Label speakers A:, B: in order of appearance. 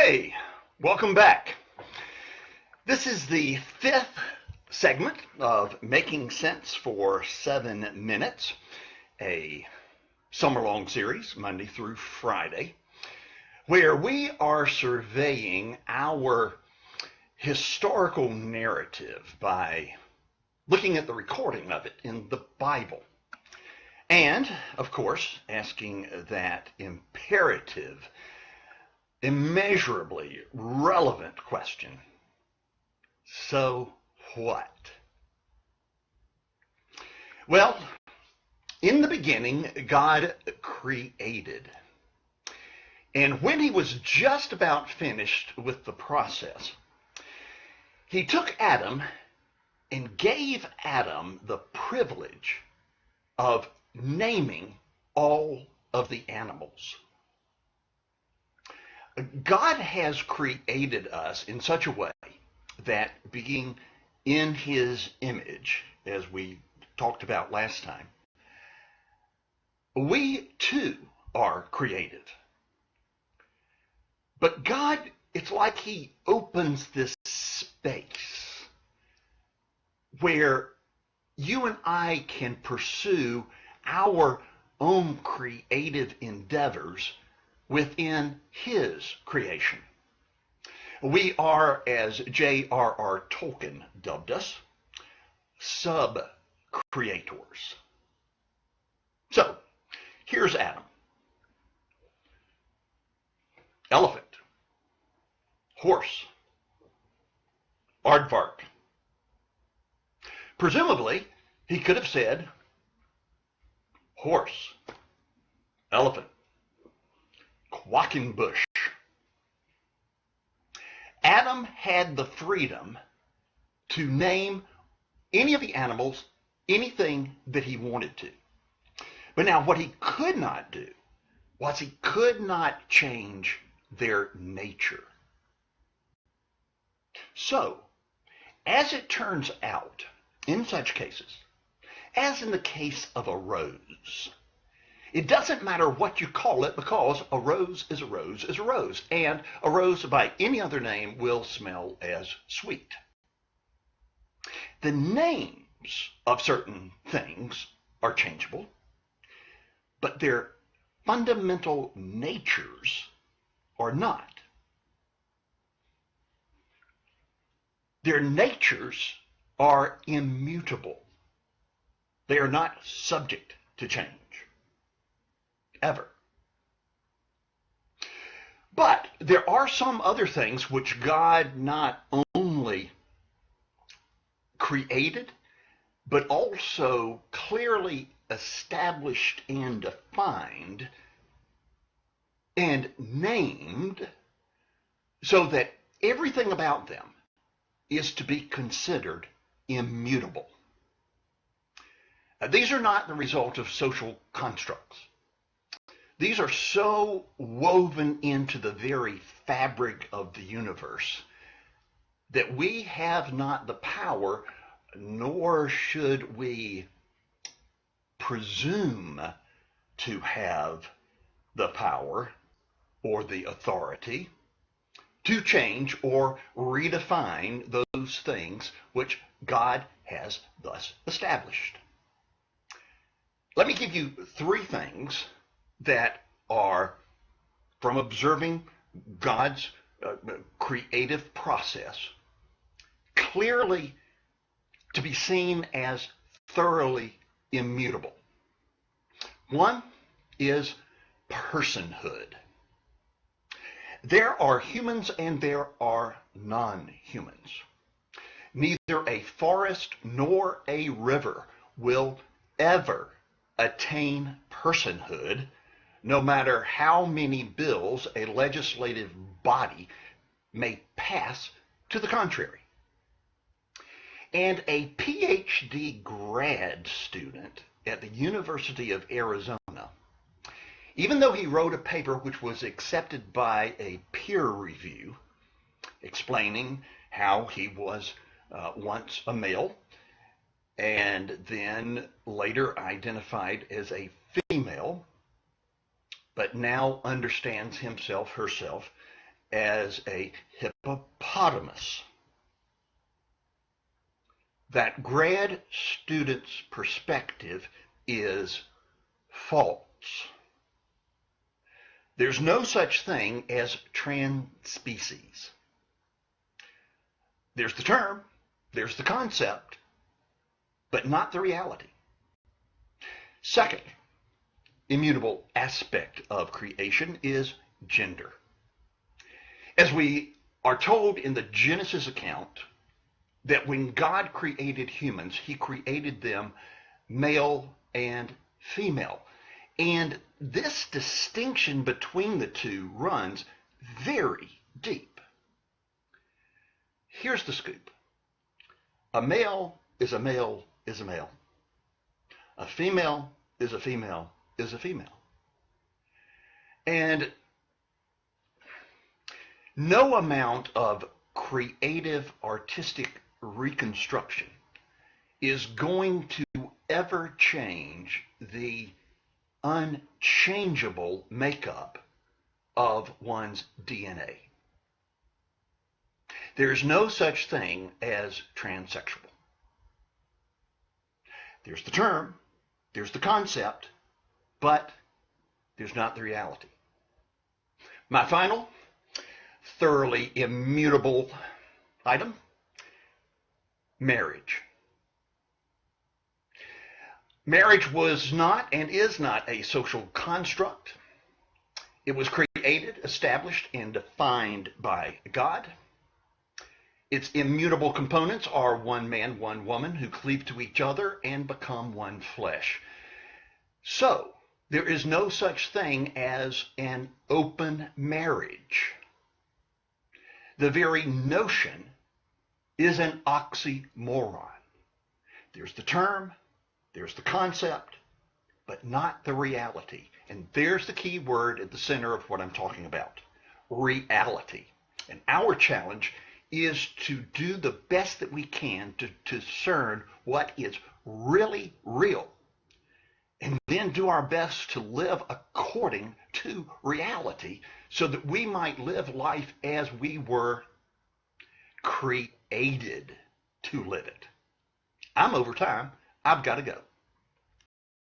A: Hey, welcome back. This is the fifth segment of Making Sense for 7 Minutes, a summer-long series, Monday through Friday, where we are surveying our historical narrative by looking at the recording of it in the Bible. And, of course, asking that imperative, immeasurably relevant question: so what? Well, in the beginning, God created. And when he was just about finished with the process, he took Adam and gave Adam the privilege of naming all of the animals. God has created us in such a way that, being in his image, as we talked about last time, we too are creative. But God, it's like he opens this space where you and I can pursue our own creative endeavors within his creation. We are, as J.R.R. Tolkien dubbed us, sub-creators. So, here's Adam. Elephant. Horse. Aardvark. Presumably, he could have said horse, elephant, quackenbush. Adam had the freedom to name any of the animals anything that he wanted to. But now what he could not do was he could not change their nature. So, as it turns out, in such cases, as in the case of a rose, it doesn't matter what you call it, because a rose is a rose is a rose, and a rose by any other name will smell as sweet. The names of certain things are changeable, but their fundamental natures are not. Their natures are immutable. They are not subject to change, ever. But there are some other things which God not only created, but also clearly established and defined and named, so that everything about them is to be considered immutable. These are not the result of social constructs. These are so woven into the very fabric of the universe that we have not the power, nor should we presume to have the power or the authority to change or redefine those things which God has thus established. Let me give you 3 things that are, from observing God's creative process, clearly to be seen as thoroughly immutable. One is personhood. There are humans and there are non-humans. Neither a forest nor a river will ever attain personhood, no matter how many bills a legislative body may pass to the contrary. And a PhD grad student at the University of Arizona, even though he wrote a paper which was accepted by a peer review, explaining how he was once a male and then later identified as a female, but now understands himself, herself, as a hippopotamus. That grad student's perspective is false. There's no such thing as transspecies. There's the term, there's the concept, but not the reality. Second immutable aspect of creation is gender. As we are told in the Genesis account, that when God created humans, he created them male and female. And this distinction between the two runs very deep. Here's the scoop. A male is a male is a male. A female is a female is a female. And no amount of creative artistic reconstruction is going to ever change the unchangeable makeup of one's DNA. There's no such thing as transsexual. There's the term, there's the concept, but there's not the reality. My final, thoroughly immutable item, marriage. Marriage was not and is not a social construct. It was created, established, and defined by God. Its immutable components are one man, one woman who cleave to each other and become one flesh. So, there is no such thing as an open marriage. The very notion is an oxymoron. There's the term, there's the concept, but not the reality. And there's the key word at the center of what I'm talking about, reality. And our challenge is to do the best that we can to discern what is really real, and then do our best to live according to reality so that we might live life as we were created to live it. I'm over time. I've got to go.